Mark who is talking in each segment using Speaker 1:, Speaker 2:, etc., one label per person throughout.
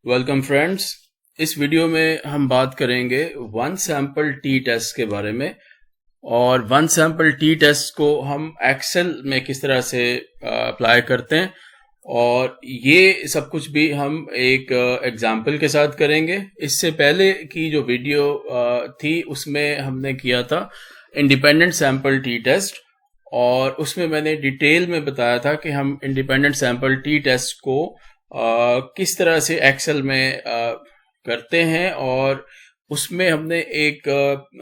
Speaker 1: Welcome friends. इस video में हम बात करेंगे वन सैंपल टी टेस्ट के बारे में और वन सैंपल टी टेस्ट को हम एक्सेल में किस तरह से अप्लाई करते हैं और ये सब कुछ भी हम एक एग्जाम्पल के साथ करेंगे। इससे पहले की जो वीडियो थी उसमें हमने किया था इंडिपेंडेंट सैंपल टी टेस्ट और उसमें मैंने डिटेल में बताया था कि हम इंडिपेंडेंट सैंपल टी टेस्ट को किस तरह से एक्सेल में करते हैं और उसमें हमने एक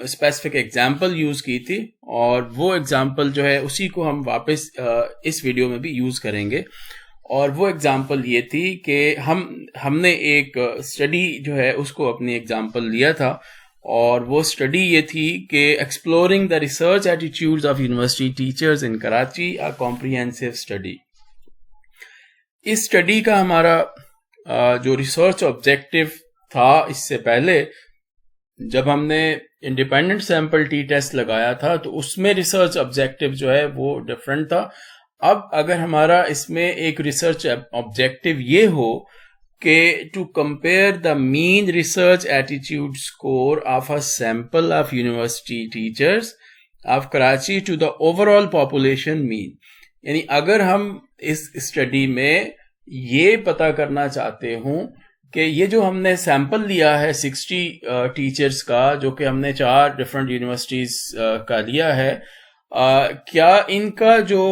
Speaker 1: स्पेसिफिक एग्जांपल यूज की थी और वो एग्जांपल जो है उसी को हम वापस इस वीडियो में भी यूज करेंगे। और वो एग्जांपल ये थी कि हमने एक स्टडी जो है उसको अपनी एग्जांपल लिया था और वो स्टडी ये थी कि exploring the research attitudes of university teachers in Karachi, a comprehensive study. इस स्टडी का हमारा जो रिसर्च ऑब्जेक्टिव था, इससे पहले जब हमने इंडिपेंडेंट सैंपल टी टेस्ट लगाया था तो उसमें रिसर्च ऑब्जेक्टिव जो है वो डिफरेंट था। अब अगर हमारा इसमें एक रिसर्च ऑब्जेक्टिव ये हो कि to compare the mean research attitude score of a sample of university teachers of Karachi to the overall population mean, यानी अगर हम इस स्टडी में ये पता करना चाहते हूं कि ये जो हमने सैंपल लिया है 60 टीचर्स का, जो कि हमने 4 डिफरेंट यूनिवर्सिटीज का लिया है, क्या इनका जो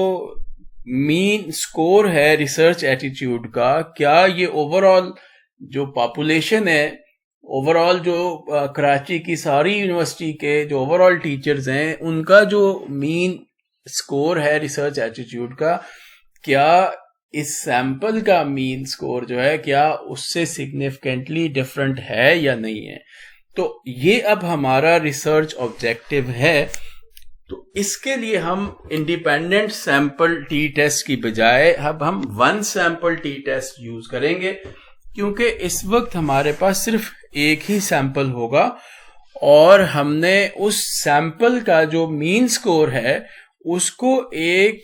Speaker 1: मीन स्कोर है रिसर्च एटीट्यूड का, क्या ये ओवरऑल जो पॉपुलेशन है, ओवरऑल जो कराची की सारी यूनिवर्सिटी के जो ओवरऑल टीचर्स हैं उनका जो मीन स्कोर है रिसर्च एटीट्यूड का, क्या इस सैंपल का मीन स्कोर जो है क्या उससे सिग्निफिकेंटली डिफरेंट है या नहीं है। तो ये अब हमारा रिसर्च ऑब्जेक्टिव है। तो इसके लिए हम इंडिपेंडेंट सैंपल टी टेस्ट की बजाय अब हम one sample T test use करेंगे, क्योंकि इस वक्त हमारे पास सिर्फ एक ही सैंपल होगा और हमने उस सैंपल का जो मीन स्कोर है उसको एक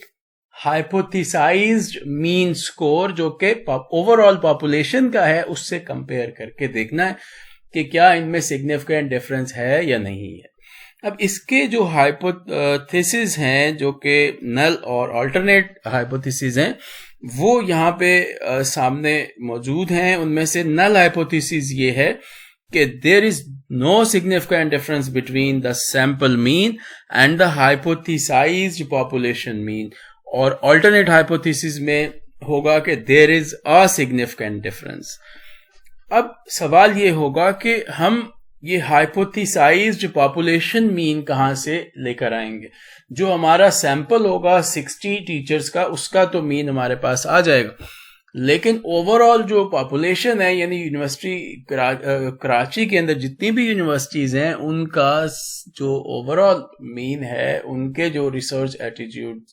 Speaker 1: हाइपोथेसाइज्ड मीन स्कोर जो कि ओवरऑल पॉपुलेशन का है उससे कंपेयर करके देखना है कि क्या इनमें सिग्निफिकेंट डिफरेंस है या नहीं है। अब इसके जो हाइपोथेसिस हैं, जो कि नल और अल्टरनेट हाइपोथेसिस हैं, वो यहाँ पे सामने मौजूद हैं। उनमें से नल हाइपोथेसिस ये है कि there is no significant difference between the sample mean and the hypothesized population mean, और अल्टरनेट हाइपोथेसिस में होगा कि there is a significant difference. अब सवाल ये होगा कि हम ये हाइपोथेसाइज्ड पॉपुलेशन मीन कहां से लेकर आएंगे। जो हमारा सैंपल होगा 60 टीचर्स का, उसका तो मीन हमारे पास आ जाएगा, लेकिन ओवरऑल जो पॉपुलेशन है, यानी यूनिवर्सिटी कराची के अंदर जितनी भी यूनिवर्सिटीज हैं उनका जो ओवरऑल मीन है, उनके जो रिसर्च एटीट्यूड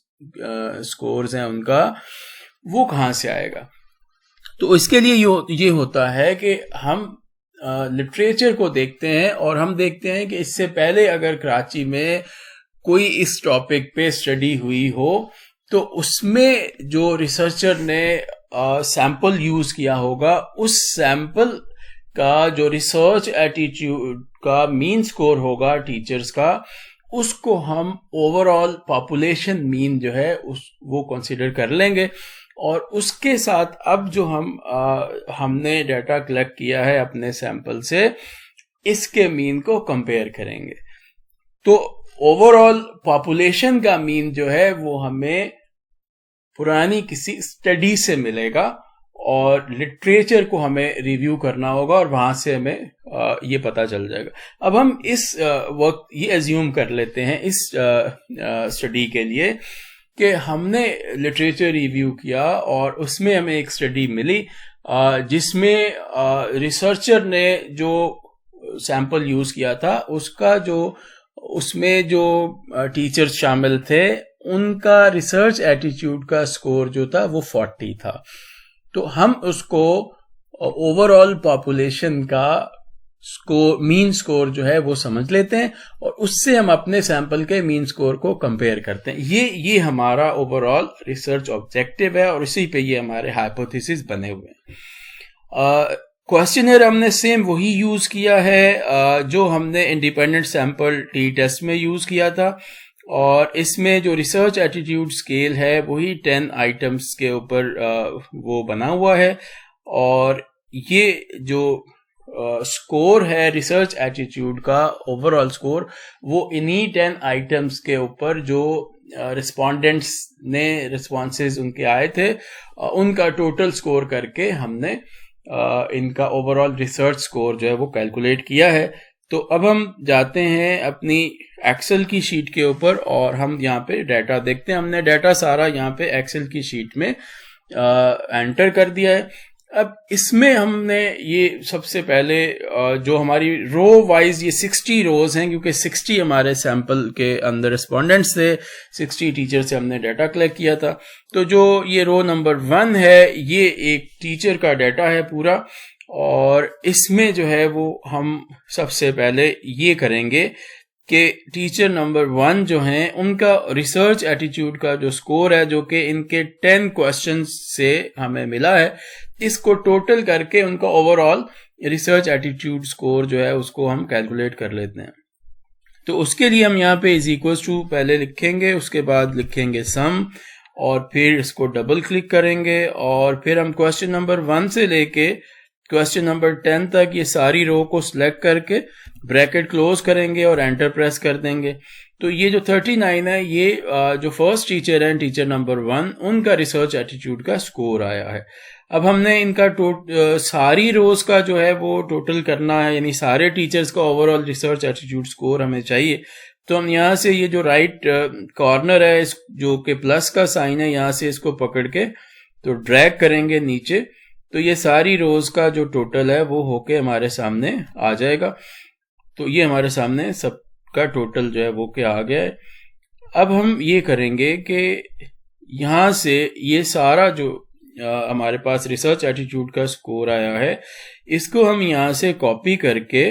Speaker 1: स्कोर्स हैं उनका, वो कहां से आएगा। तो इसके लिए ये होता है कि हम लिटरेचर को देखते हैं और हम देखते हैं कि इससे पहले अगर कराची में कोई इस टॉपिक पे स्टडी हुई हो तो उसमें जो रिसर्चर ने सैंपल यूज किया होगा, उस सैंपल का जो रिसर्च एटीट्यूड का मीन स्कोर होगा टीचर्स का, उसको हम ओवरऑल पॉपुलेशन मीन जो है वो कंसीडर कर लेंगे और उसके साथ अब जो हमने डाटा कलेक्ट किया है अपने सैंपल से, इसके मीन को कंपेयर करेंगे। तो ओवरऑल पॉपुलेशन का मीन जो है वो हमें पुरानी किसी स्टडी से मिलेगा और लिटरेचर को हमें रिव्यू करना होगा और वहां से हमें ये पता चल जाएगा। अब हम इस वक्त ये एज्यूम कर लेते हैं इस स्टडी के लिए कि हमने लिटरेचर रिव्यू किया और उसमें हमें एक स्टडी मिली जिसमें रिसर्चर ने जो सैंपल यूज किया था उसका उसमें जो टीचर्स शामिल थे उनका रिसर्च एटीट्यूड का स्कोर जो था वो 40 था। तो हम उसको ओवरऑल पॉपुलेशन का मीन स्कोर जो है वो समझ लेते हैं और उससे हम अपने सैंपल के मीन स्कोर को कंपेयर करते हैं। ये हमारा ओवरऑल रिसर्च ऑब्जेक्टिव है और इसी पे ये हमारे हाइपोथेसिस बने हुए हैं। क्वेश्चनर हमने सेम वही यूज किया है जो हमने इंडिपेंडेंट सैंपल टी टेस्ट में यूज किया था, और इसमें जो रिसर्च एटीट्यूड स्केल है वही 10 आइटम्स के ऊपर वो बना हुआ है, और ये जो स्कोर है रिसर्च एटीट्यूड का ओवरऑल स्कोर वो इन्हीं 10 आइटम्स के ऊपर जो रिस्पोंडेंट्स ने रिस्पॉन्सेज उनके आए थे उनका टोटल स्कोर करके हमने इनका ओवरऑल रिसर्च स्कोर जो है वो कैलकुलेट किया है। तो अब हम जाते हैं अपनी एक्सेल की शीट के ऊपर और हम यहाँ पे डाटा देखते हैं। हमने डाटा सारा यहाँ पे एक्सेल की शीट में एंटर कर दिया है। अब इसमें हमने ये सबसे पहले जो हमारी रो वाइज ये 60 रोज हैं, क्योंकि 60 हमारे सैंपल के अंदर रिस्पोंडेंट्स थे, 60 टीचर से हमने डाटा कलेक्ट किया था। तो जो ये रो नंबर 1 है ये एक टीचर का डाटा है पूरा, और इसमें जो है वो हम सबसे पहले ये करेंगे कि टीचर नंबर 1 जो हैं उनका रिसर्च एटीट्यूड का जो स्कोर है, जो कि इनके 10 क्वेश्चंस से हमें मिला है, इसको टोटल करके उनका ओवरऑल रिसर्च एटीट्यूड स्कोर जो है उसको हम कैलकुलेट कर लेते हैं। तो उसके लिए हम यहाँ पे इज इक्वल्स टू पहले लिखेंगे, उसके बाद लिखेंगे सम, और फिर इसको डबल क्लिक करेंगे, और फिर हम क्वेश्चन नंबर 1 से लेके क्वेश्चन नंबर 10 तक ये सारी रो को सिलेक्ट करके ब्रैकेट क्लोज करेंगे और एंटर प्रेस कर देंगे। तो ये जो 39 है ये जो फर्स्ट टीचर है टीचर नंबर 1 उनका रिसर्च एटीट्यूड का स्कोर आया है। अब हमने इनका सारी रोज का जो है वो टोटल करना है, यानी सारे टीचर्स का ओवरऑल रिसर्च एटीट्यूड स्कोर हमें चाहिए। तो हम यहाँ से ये जो राइट कॉर्नर है जो कि प्लस का साइन है, यहाँ से इसको पकड़ के तो ड्रैग करेंगे नीचे, तो ये सारी रोज का जो टोटल है वो होके हमारे सामने आ जाएगा। तो ये हमारे सामने सबका टोटल जो है वो क्या आ गया है। अब हम ये करेंगे कि यहाँ से ये सारा जो हमारे पास रिसर्च एटीट्यूड का स्कोर आया है इसको हम यहाँ से कॉपी करके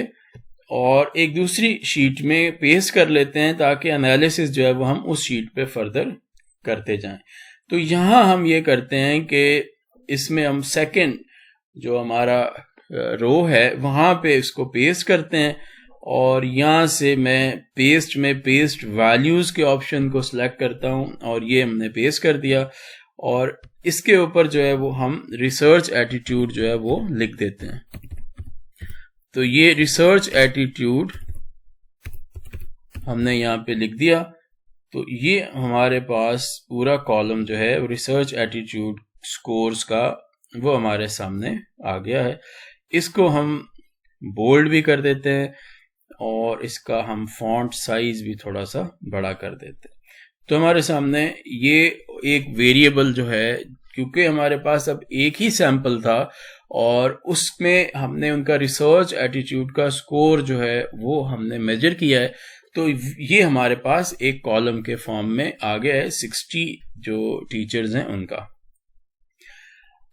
Speaker 1: और एक दूसरी शीट में पेस्ट कर लेते हैं, ताकि एनालिसिस जो है वो हम उस शीट पे फर्दर करते जाएं। तो यहाँ हम ये करते हैं कि इसमें हम सेकंड जो हमारा रो है वहां पे इसको पेस्ट करते हैं, और यहाँ से मैं पेस्ट में पेस्ट वैल्यूज के ऑप्शन को सिलेक्ट करता हूं, और ये हमने पेस्ट कर दिया, और इसके ऊपर जो है वो हम रिसर्च एटीट्यूड जो है वो लिख देते हैं। तो ये रिसर्च एटीट्यूड हमने यहाँ पे लिख दिया। तो ये हमारे पास पूरा कॉलम जो है रिसर्च एटीट्यूड स्कोर्स का वो हमारे सामने आ गया है। इसको हम बोल्ड भी कर देते हैं और इसका हम फॉन्ट साइज भी थोड़ा सा बड़ा कर देते हैं। तो हमारे सामने ये एक वेरिएबल जो है, क्योंकि हमारे पास अब एक ही सैंपल था और उसमें हमने उनका रिसर्च एटीट्यूड का स्कोर जो है वो हमने मेजर किया है, तो ये हमारे पास एक कॉलम के फॉर्म में आ गया है 60 जो टीचर्स हैं उनका।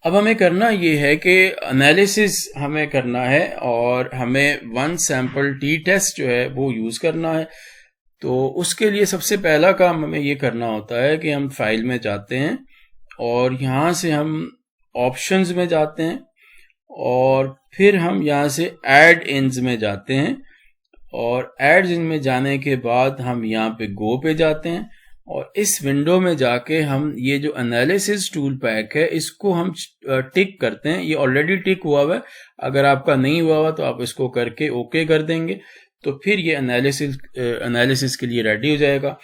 Speaker 1: अब हमें करना ये है कि एनालिसिस हमें करना है और हमें वन सैंपल टी टेस्ट जो है वो यूज करना है। तो उसके लिए सबसे पहला काम हमें ये करना होता है कि हम फाइल में जाते हैं और यहाँ से हम ऑप्शंस में जाते हैं और फिर हम यहाँ से ऐड इन्स में जाते हैं, और ऐड इन में जाने के बाद हम यहाँ पे गो पे जाते हैं और इस विंडो में जाके हम ये जो एनालिसिस टूल पैक है इसको हम टिक करते हैं। ये ऑलरेडी टिक हुआ हुआ है, अगर आपका नहीं हुआ हुआ तो आप इसको करके ओके कर देंगे, तो फिर ये एनालिसिस के लिए रेडी हो जाएगा।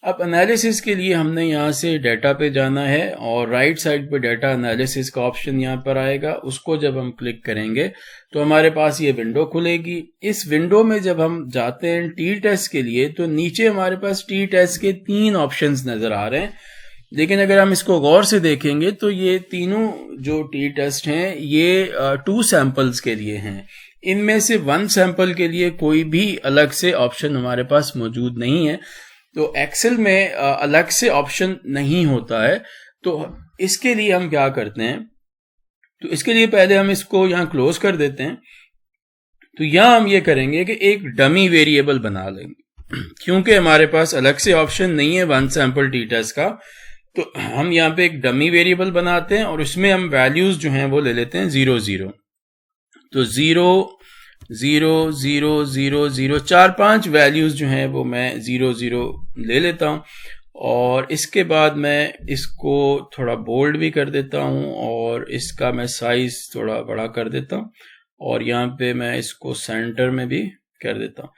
Speaker 1: अब एनालिसिस के लिए हमने यहाँ से डाटा पे जाना है और राइट साइड पे डाटा एनालिसिस का ऑप्शन यहाँ पर आएगा, उसको जब हम क्लिक करेंगे तो हमारे पास ये विंडो खुलेगी। इस विंडो में जब हम जाते हैं टी टेस्ट के लिए तो नीचे हमारे पास टी टेस्ट के 3 ऑप्शंस नजर आ रहे हैं, लेकिन अगर हम इसको गौर से देखेंगे तो ये तीनों जो टी टेस्ट हैं ये 2 सैंपल्स के लिए हैं। इनमें से 1 सैंपल के लिए कोई भी अलग से ऑप्शन हमारे पास मौजूद नहीं है। तो एक्सेल में अलग से ऑप्शन नहीं होता है। तो इसके लिए हम क्या करते हैं, तो इसके लिए पहले हम इसको यहाँ क्लोज कर देते हैं। तो यहाँ हम ये करेंगे कि एक डमी वेरिएबल बना लेंगे, क्योंकि हमारे पास अलग से ऑप्शन नहीं है वन सैंपल टी टेस्ट का। तो हम यहाँ पे एक डमी वेरिएबल बनाते हैं और उसमें हम वैल्यूज जो हैं वो ले लेते हैं 0 0। तो 0 4-5 वैल्यूज जो हैं वो मैं 0 ले लेता हूं, और इसके बाद मैं इसको थोड़ा बोल्ड भी कर देता हूं और इसका मैं साइज थोड़ा बड़ा कर देता हूं, और यहाँ पे मैं इसको सेंटर में भी कर देता हूं।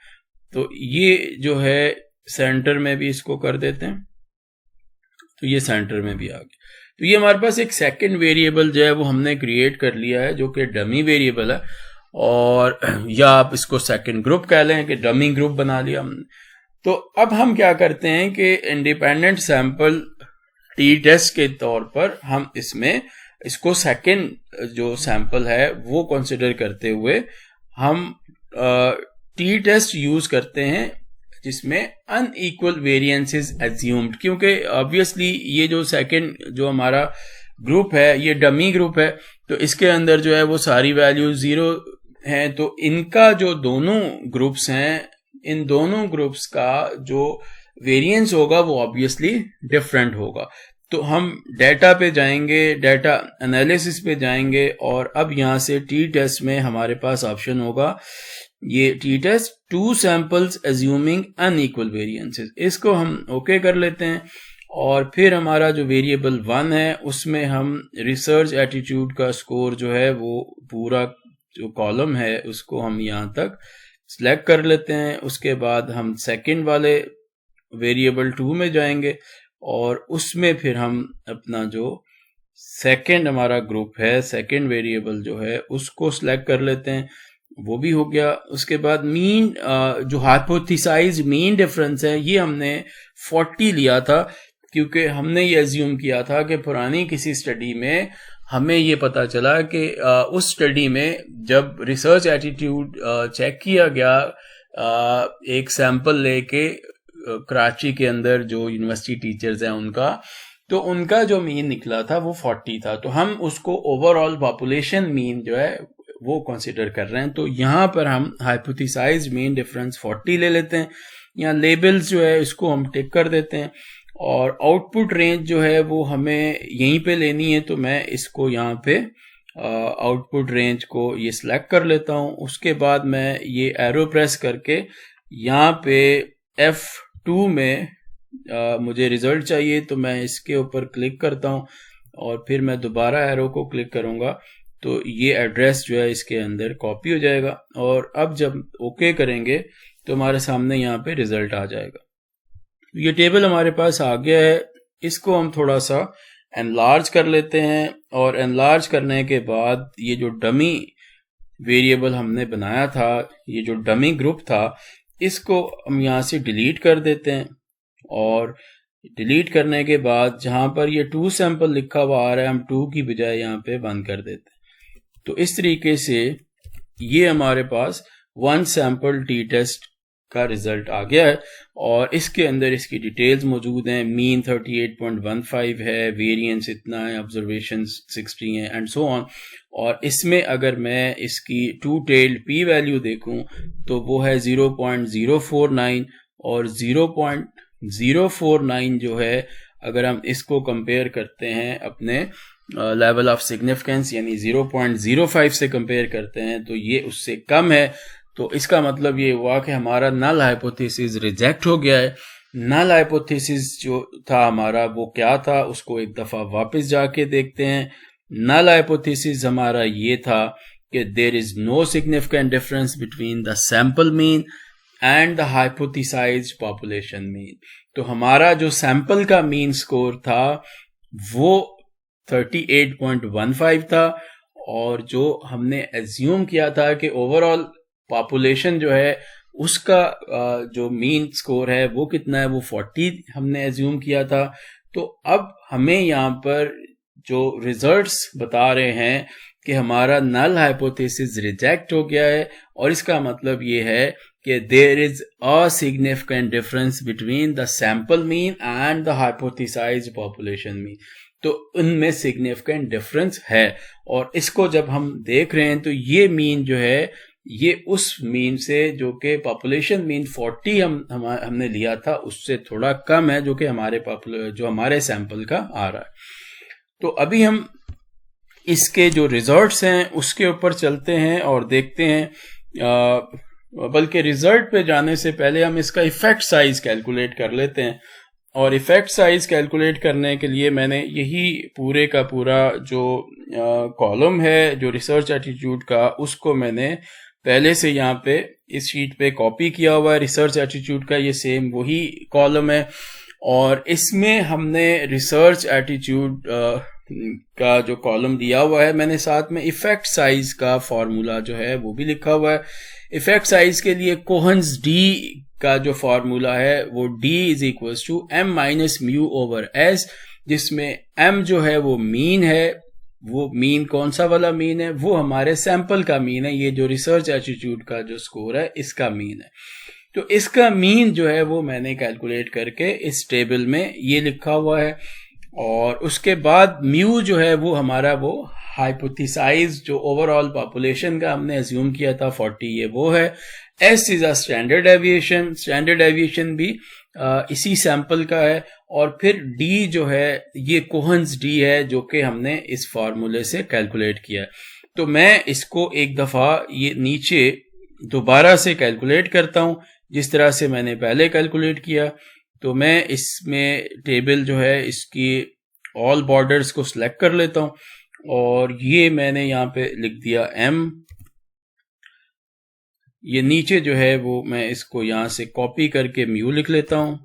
Speaker 1: तो ये जो है सेंटर में भी इसको कर देते हैं, तो ये सेंटर में भी आ गया। तो ये हमारे पास एक सेकंड वेरिएबल जो है वो हमने क्रिएट कर लिया है, जो कि डमी वेरिएबल है, और या आप इसको सेकंड ग्रुप कह लें कि डमी ग्रुप बना लिया हमने। तो अब हम क्या करते हैं कि इंडिपेंडेंट सैंपल टी टेस्ट के तौर पर हम इसको सेकंड जो सैंपल है वो कंसिडर करते हुए हम टी टेस्ट यूज करते हैं, जिसमें अनइक्वल वेरिएंसेस एज्यूम्ड, क्योंकि ऑब्वियसली ये जो सेकंड जो हमारा ग्रुप है ये डमी ग्रुप है, तो इसके अंदर जो है वो सारी वैल्यू 0 हैं। तो इनका जो दोनों ग्रुप्स हैं, इन दोनों ग्रुप्स का जो वेरिएंस होगा वो ऑब्वियसली डिफरेंट होगा। तो हम डेटा पे जाएंगे, डेटा एनालिसिस पे जाएंगे, और अब यहां से टी टेस्ट में हमारे पास ऑप्शन होगा ये T test 2 samples assuming unequal variances, इसको हम ओके कर लेते हैं। और फिर हमारा जो वेरिएबल 1 है उसमें हम रिसर्च एटीट्यूड का स्कोर जो है वो पूरा जो कॉलम है उसको हम यहां तक सिलेक्ट कर लेते हैं। उसके बाद हम सेकंड वाले वेरिएबल 2 में जाएंगे, और उसमें फिर हम अपना जो सेकंड हमारा ग्रुप है, सेकंड वेरिएबल जो है उसको सिलेक्ट कर लेते हैं, वो भी हो गया। उसके बाद मीन जो हाइपोथेसाइज मीन डिफरेंस है ये हमने 40 लिया था, क्योंकि हमने ये एज्यूम किया था कि पुरानी किसी स्टडी में हमें ये पता चला कि उस स्टडी में जब रिसर्च एटीट्यूड चेक किया गया एक सैंपल लेके कराची के अंदर जो यूनिवर्सिटी टीचर्स हैं उनका, तो उनका जो मीन निकला था वो 40 था। तो हम उसको ओवरऑल पॉपुलेशन मीन जो है वो कंसिडर कर रहे हैं। तो यहाँ पर हम हाइपोथेसाइज्ड मीन डिफरेंस 40 ले लेते हैं। यहाँ लेबल्स जो है इसको हम टिक कर देते हैं, और आउटपुट रेंज जो है वो हमें यहीं पे लेनी है, तो मैं इसको यहाँ पे आउटपुट रेंज को ये सिलेक्ट कर लेता हूँ। उसके बाद मैं ये एरो प्रेस करके यहाँ पे F2 में मुझे रिजल्ट चाहिए, तो मैं इसके ऊपर क्लिक करता हूँ, और फिर मैं दोबारा एरो को क्लिक करूँगा तो ये एड्रेस जो है इसके अंदर कॉपी हो जाएगा। और अब जब ओके करेंगे तो हमारे सामने यहाँ पे रिजल्ट आ जाएगा। ये टेबल हमारे पास आ गया है, इसको हम थोड़ा सा एनलार्ज कर लेते हैं, और एनलार्ज करने के बाद ये जो डमी वेरिएबल हमने बनाया था, ये जो डमी ग्रुप था, इसको हम यहाँ से डिलीट कर देते हैं। और डिलीट करने के बाद जहां पर ये 2 सैंपल लिखा हुआ आ रहा है, हम 2 की बजाय यहाँ पे 1 कर देते हैं। तो इस तरीके से ये हमारे पास 1 सैंपल टी टेस्ट का रिजल्ट आ गया है, और इसके अंदर इसकी डिटेल्स मौजूद हैं। मीन 38.15 है, वेरिएंस इतना है, ऑब्जर्वेशन 60 है, एंड सो ऑन। और इसमें अगर मैं इसकी 2 टेल्ड पी वैल्यू देखूं तो वो है 0.049, और 0.049 जो है अगर हम इसको कंपेयर करते हैं अपने लेवल ऑफ सिग्निफिकेंस यानी 0.05 से कंपेयर करते हैं तो ये उससे कम है। तो इसका मतलब ये हुआ कि हमारा नल हाइपोथेसिस रिजेक्ट हो गया है। नल हाइपोथेसिस जो था हमारा वो क्या था, उसको एक दफा वापस जाके देखते हैं। नल हाइपोथेसिस हमारा ये था कि there is no significant difference between the sample mean and the hypothesized population mean. तो हमारा जो सैंपल का मीन स्कोर था वो 38.15 था, और जो हमने एज्यूम किया था कि ओवरऑल पॉपुलेशन जो है उसका जो मीन स्कोर है वो कितना है, वो 40 हमने एज्यूम किया था। तो अब हमें यहाँ पर जो रिजल्ट्स बता रहे हैं कि हमारा नल हाइपोथेसिस रिजेक्ट हो गया है, और इसका मतलब ये है कि there is a significant difference between the sample mean and the hypothesized population mean. तो उनमें सिग्निफिकेंट डिफरेंस है, और इसको जब हम देख रहे हैं तो ये मीन जो है ये उस मीन से जो कि पॉपुलेशन मीन 40 हमने लिया था उससे थोड़ा कम है, जो कि हमारे सैंपल का आ रहा है। तो अभी हम इसके जो रिजल्ट्स हैं उसके ऊपर चलते हैं और देखते हैं, बल्कि रिजल्ट पे जाने से पहले हम इसका इफेक्ट साइज कैलकुलेट कर लेते हैं। और इफेक्ट साइज कैलकुलेट करने के लिए मैंने यही पूरे का पूरा जो कॉलम है जो रिसर्च एटीट्यूड का, उसको मैंने पहले से यहाँ पे इस शीट पे कॉपी किया हुआ है। रिसर्च एटीट्यूड का ये सेम वही कॉलम है और इसमें हमने रिसर्च एटीट्यूड का जो कॉलम दिया हुआ है, मैंने साथ में इफेक्ट साइज का फॉर्मूला जो है वो भी लिखा हुआ है। इफेक्ट साइज के लिए कोहन्स डी का जो फॉर्मूला है वो D is equal to m minus mu over S, जिसमें m जो है वो मीन है। वो मीन कौन सा वाला मीन है? वो हमारे सैंपल का मीन है। ये जो रिसर्च एटीट्यूड का जो स्कोर है इसका मीन है। तो इसका मीन जो है वो मैंने कैलकुलेट करके इस टेबल में ये लिखा हुआ है। और उसके बाद म्यू जो है वो हमारा वो हाइपोथेसाइज जो ओवरऑल पॉपुलेशन का हमने अज्यूम किया था 40, ये वो है। S is a standard deviation, standard deviation भी इसी सैंपल का है। और फिर डी जो है ये कोहन्स डी है जो कि हमने इस फॉर्मूले से कैलकुलेट किया है। तो मैं इसको एक दफा ये नीचे दोबारा से कैलकुलेट करता हूं जिस तरह से मैंने पहले कैलकुलेट किया। तो मैं इसमें टेबल जो है इसकी ऑल बॉर्डर्स को सिलेक्ट कर लेता हूं और ये मैंने यहाँ पे लिख दिया m। ये नीचे जो है वो मैं इसको यहां से कॉपी करके म्यू लिख लेता हूं।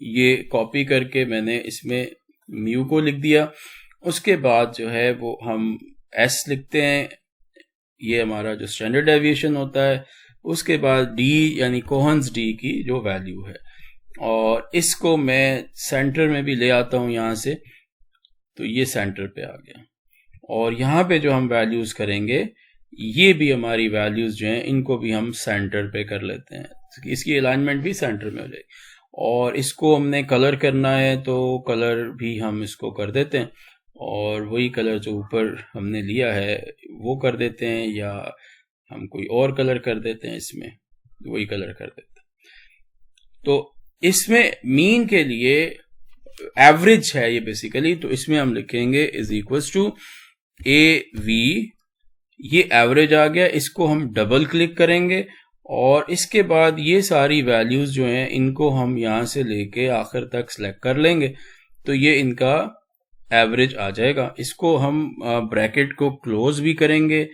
Speaker 1: ये कॉपी करके मैंने इसमें म्यू को लिख दिया। उसके बाद जो है वो हम s लिखते हैं, ये हमारा जो स्टैंडर्ड डेविएशन होता है। उसके बाद d यानी कोहन्स d की जो वैल्यू है, और इसको मैं सेंटर में भी ले आता हूं यहां से। तो ये सेंटर पे आ गया और यहाँ पे जो हम वैल्यूज करेंगे ये भी हमारी वैल्यूज जो हैं इनको भी हम सेंटर पे कर लेते हैं। इसकी अलाइनमेंट भी सेंटर में हो जाएगी। और इसको हमने कलर करना है तो कलर भी हम इसको कर देते हैं और वही कलर जो ऊपर हमने लिया है वो कर देते हैं, या हम कोई और कलर कर देते हैं, इसमें वही कलर कर देते हैं। तो इसमें मीन के लिए एवरेज है ये बेसिकली, तो इसमें हम लिखेंगे इज इक्वल्स टू AV। ये एवरेज आ गया, इसको हम डबल क्लिक करेंगे और इसके बाद ये सारी वैल्यूज जो हैं इनको हम यहां से लेके आखिर तक सिलेक्ट कर लेंगे तो ये इनका एवरेज आ जाएगा। इसको हम ब्रैकेट को क्लोज भी करेंगे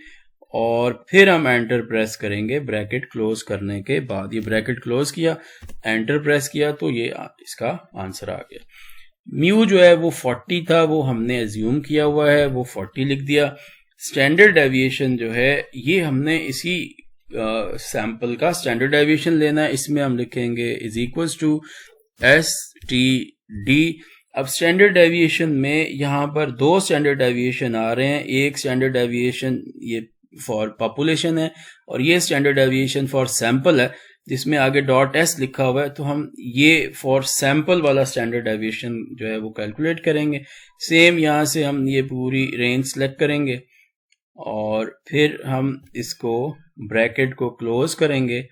Speaker 1: और फिर हम एंटर प्रेस करेंगे। ब्रैकेट क्लोज करने के बाद ये ब्रैकेट क्लोज किया, एंटर प्रेस किया तो ये इसका आंसर आ गया। म्यू जो है वो 40 था, वो हमने एज्यूम किया हुआ है, वो 40 लिख दिया। स्टैंडर्ड डेविएशन जो है ये हमने इसी सैंपल का स्टैंडर्ड डेविएशन लेना है। इसमें हम लिखेंगे इज इक्वल्स टू STD। अब स्टैंडर्ड डेविएशन में यहाँ पर दो स्टैंडर्ड डेविएशन आ रहे हैं। एक स्टैंडर्ड डेविएशन ये फॉर पॉपुलेशन है और ये स्टैंडर्ड डेविएशन फॉर सैंपल है जिसमें आगे .s लिखा हुआ है। तो हम ये फॉर सैंपल वाला स्टैंडर्ड डेविएशन जो है वो कैलकुलेट करेंगे। सेम यहाँ से हम ये पूरी रेंज सेलेक्ट करेंगे और फिर हम इसको ब्रैकेट को क्लोज करेंगे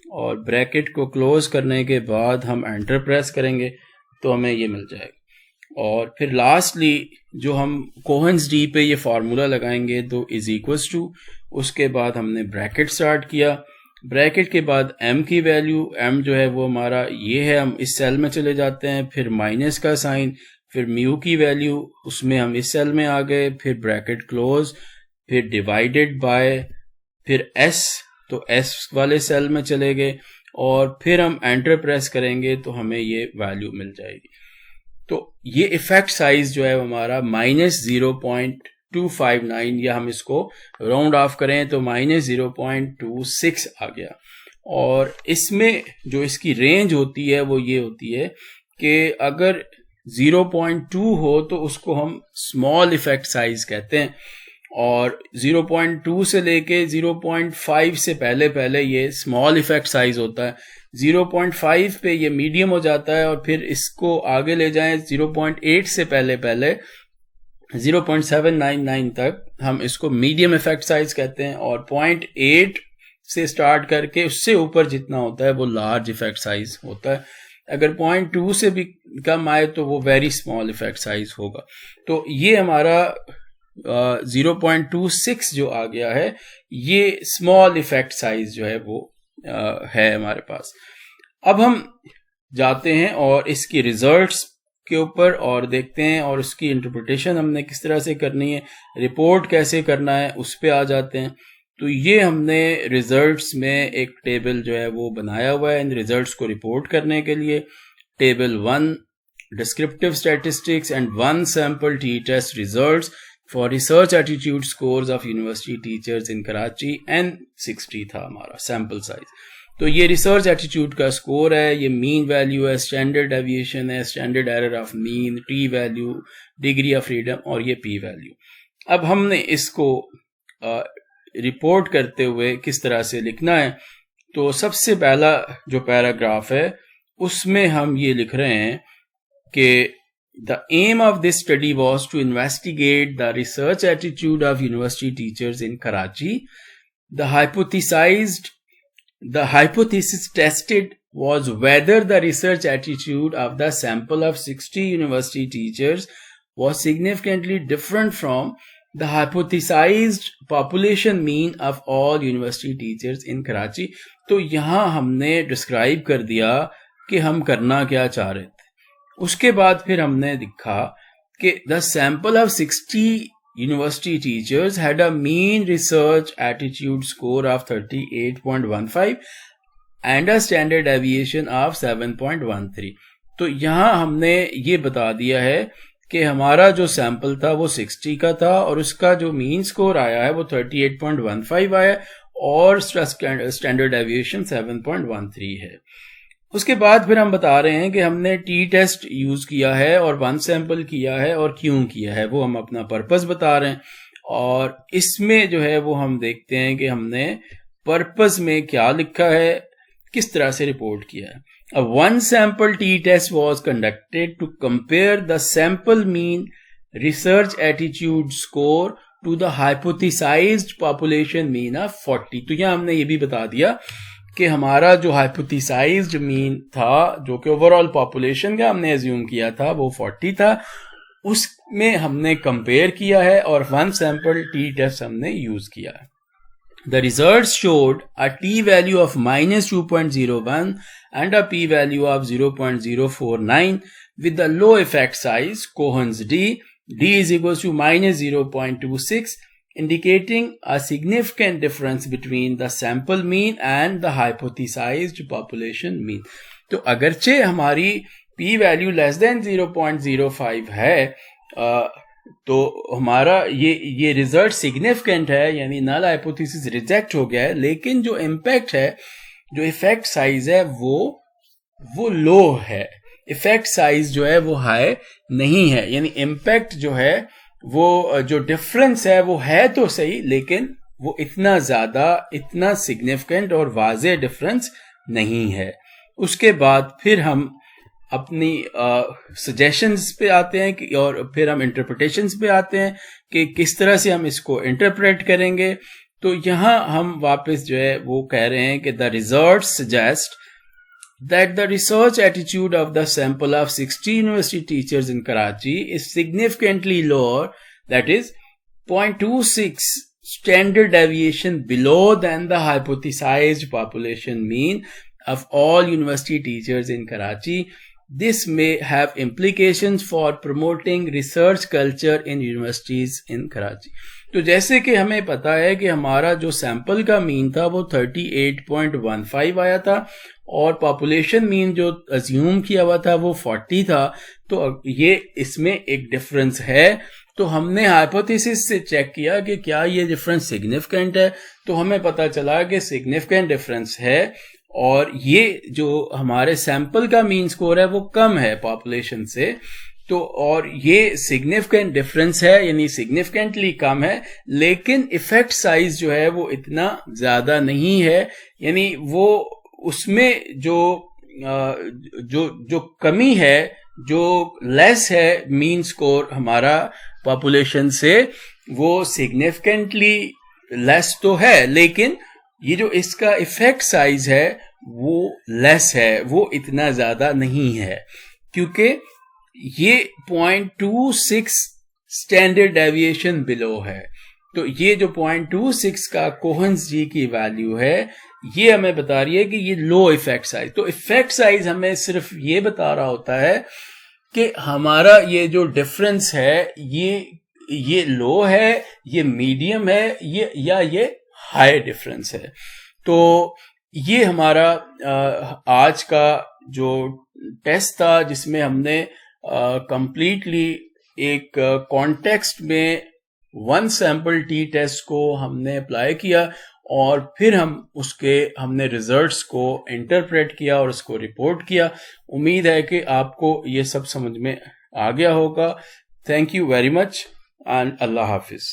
Speaker 1: और ब्रैकेट को क्लोज करने के बाद हम एंटर प्रेस करेंगे तो हमें ये मिल जाएगा। और फिर लास्टली जो हम कोहन्स डी पे ये फार्मूला लगाएंगे तो इज इक्वल्स टू, उसके बाद हमने ब्रैकेट स्टार्ट किया। ब्रैकेट के बाद m की वैल्यू, m जो है वो हमारा ये है, हम इस सेल में चले जाते हैं, फिर माइनस का साइन, फिर म्यू की वैल्यू, उसमें हम इस सेल में आ गए, फिर ब्रैकेट क्लोज, फिर डिवाइडेड बाय, फिर s, तो s वाले सेल में चले गए और फिर हम एंटर प्रेस करेंगे तो हमें ये वैल्यू मिल जाएगी। तो ये इफेक्ट साइज जो है हमारा -0.259, या हम इसको राउंड ऑफ करें तो -0.26 आ गया। और इसमें जो इसकी रेंज होती है वो ये होती है कि अगर 0.2 हो तो उसको हम स्मॉल इफेक्ट साइज कहते हैं, और 0.2 से लेके 0.5 से पहले ये स्मॉल इफेक्ट साइज होता है। 0.5 पे ये मीडियम हो जाता है और फिर इसको आगे ले जाएं 0.8 से पहले 0.799 तक हम इसको मीडियम इफेक्ट साइज कहते हैं, और 0.8 से स्टार्ट करके उससे ऊपर जितना होता है वो लार्ज इफेक्ट साइज होता है। अगर 0.2 से भी कम आए तो वो वेरी स्मॉल इफेक्ट साइज होगा। तो ये हमारा 0.26 जो आ गया है, ये स्मॉल इफेक्ट साइज जो है वो है हमारे पास। अब हम जाते हैं और इसकी रिजल्ट्स के ऊपर और देखते हैं, और उसकी इंटरप्रिटेशन हमने किस तरह से करनी है, रिपोर्ट कैसे करना है, उस पे आ जाते हैं। तो ये हमने रिजल्ट्स में एक टेबल जो है वो बनाया हुआ है इन रिजल्ट्स को रिपोर्ट करने के लिए। Table 1 descriptive statistics and 1 sample T test results for research attitude scores of university teachers in Karachi, N60 था हमारा सैंपल साइज। तो ये रिसर्च एटीट्यूड का स्कोर है, ये मीन वैल्यू है, स्टैंडर्ड डेविएशन है, standard error of mean, T value, degree of freedom, और ये पी वैल्यू। अब हमने इसको रिपोर्ट करते हुए किस तरह से लिखना है, तो सबसे पहला जो पैराग्राफ है उसमें हम ये लिख रहे हैं कि the aim of this study was to investigate the research attitude of university teachers in Karachi. The hypothesis tested was whether the research attitude of the sample of 60 university teachers was significantly different from the hypothesized population mean of all university teachers in Karachi. तो यहाँ हमने describe कर दिया कि हम करना क्या चाह रहे थे। उसके बाद फिर हमने दिखा कि the sample of 60 university teachers had a mean research attitude score of 38.15 and a standard deviation of 7.13. तो यहाँ हमने ये बता दिया है कि हमारा जो सैंपल था वो 60 का था और उसका जो मीन स्कोर आया है वो 38.15 आया और स्टैंडर्ड डेविएशन 7.13 है। उसके बाद फिर हम बता रहे हैं कि हमने टी टेस्ट यूज किया है और 1 सैंपल किया है और क्यों किया है, वो हम अपना पर्पस बता रहे हैं। और इसमें जो है वो हम देखते हैं कि हमने पर्पस में क्या लिखा है, किस तरह से रिपोर्ट किया है। A 1 sample t-test was conducted to compare the sample mean research attitude score to the hypothesized population mean of 40. तो यहाँ हमने ये भी बता दिया कि हमारा जो hypothesized mean था, जो कि ओवरऑल पॉपुलेशन का हमने एज्यूम किया था, वो 40 था, उसमें हमने कंपेयर किया है और 1 sample t-test हमने यूज किया है। The results showed a t-value of -2.01 and a p-value of 0.049 with the low effect size Cohen's d is equals to -0.26, indicating a significant difference between the sample mean and the hypothesized population mean. तो अगरचे हमारी p-value less than 0.05 है, तो हमारा ये result significant है, यानी null hypothesis reject हो गया है, लेकिन जो इम्पैक्ट है, जो इफेक्ट साइज है वो लो है, इफेक्ट साइज जो है वो हाई नहीं है। यानी इम्पैक्ट जो है वो जो डिफरेंस है वो है तो सही, लेकिन वो इतना ज्यादा, इतना सिग्निफिकेंट और वाज़ेह डिफरेंस नहीं है। उसके बाद फिर हम अपनी सजेशंस पे आते हैं और फिर हम इंटरप्रिटेशंस पे आते हैं कि किस तरह से हम इसको इंटरप्रेट करेंगे। तो यहाँ हम वापस जो है वो कह रहे हैं कि the result suggest that the research attitude of the sample of 60 university teachers in Karachi is significantly lower, that is 0.26 standard deviation below than the hypothesized population mean of all university teachers in Karachi. This may have implications for promoting research culture in universities in Karachi. तो जैसे कि हमें पता है कि हमारा जो sample का मीन था वो 38.15 आया था और पॉपुलेशन मीन जो अज्यूम किया हुआ था वो 40 था, तो ये इसमें एक डिफरेंस है। तो हमने हाइपोथेसिस से चेक किया कि क्या ये डिफरेंस सिग्निफिकेंट है, तो हमें पता चला कि सिग्निफिकेंट डिफरेंस है और ये जो हमारे सैंपल का मीन स्कोर है वो कम है पॉपुलेशन से। तो और ये सिग्निफिकेंट डिफरेंस है, यानी सिग्निफिकेंटली कम है, लेकिन इफेक्ट साइज जो है वो इतना ज्यादा नहीं है। यानी वो उसमें जो कमी है, जो लेस है मीन स्कोर हमारा पॉपुलेशन से, वो सिग्निफिकेंटली लेस तो है, लेकिन ये जो इसका इफेक्ट साइज है वो लेस है, वो इतना ज्यादा नहीं है, क्योंकि ये 0.26 स्टैंडर्ड डेविएशन बिलो है। तो ये जो 0.26 का कोहेंस जी की वैल्यू है, ये हमें बता रही है कि ये लो इफेक्ट साइज। तो इफेक्ट साइज हमें सिर्फ ये बता रहा होता है कि हमारा ये जो डिफरेंस है ये लो है, ये मीडियम है, ये हाई डिफरेंस है। तो ये हमारा आज का जो टेस्ट था, जिसमें हमने कंप्लीटली एक कॉन्टेक्स्ट में वन सैंपल टी टेस्ट को हमने अप्लाई किया और फिर हमने रिजल्ट्स को इंटरप्रेट किया और उसको रिपोर्ट किया। उम्मीद है कि आपको ये सब समझ में आ गया होगा। Thank you very much and Allah Hafiz.